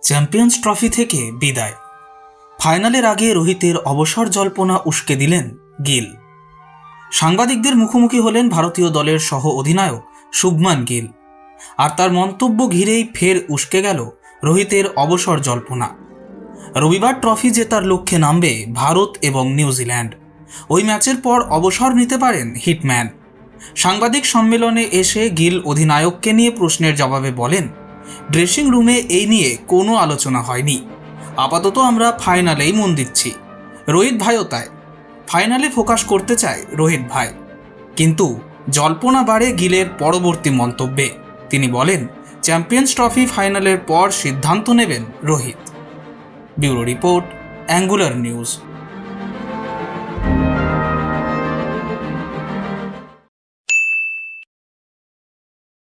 Champions trophy থেকে বিদায়। ফাইনালের আগে রোহিতের অবসর জল্পনা উস্কে দিলেন গিল। সাংবাদিকদের মুখোমুখি হলেন ভারতীয় দলের সহ অধিনায়ক শুভমান গিল। আর তার মন্তব্য ঘিরেই ফের উস্কে গেল রোহিতের অবসর জল্পনা। রবিবার ট্রফি জেতার লক্ষ্যে নামবে ভারত এবং নিউজিল্যান্ড। ওই ম্যাচের পর অবসর নিতে পারেন হিটম্যান। সাংবাদিক সম্মেলনে এসে গিল অধিনায়ককে নিয়ে প্রশ্নের জবাবে বলেন, ড্রেসিং রুমে এই নিয়ে কোনো আলোচনা হয়নি। আপাতত আমরা ফাইনালেই মন দিচ্ছি। রোহিত ভাইও তাই, ফাইনালে ফোকাস করতে চায় রোহিত ভাই। কিন্তু জল্পনা বাড়ে গিলের পরবর্তী মন্তব্যে। তিনি বলেন, চ্যাম্পিয়ন্স ট্রফি ফাইনালের পর সিদ্ধান্ত নেবেন Rohit. Bureau report, angular news.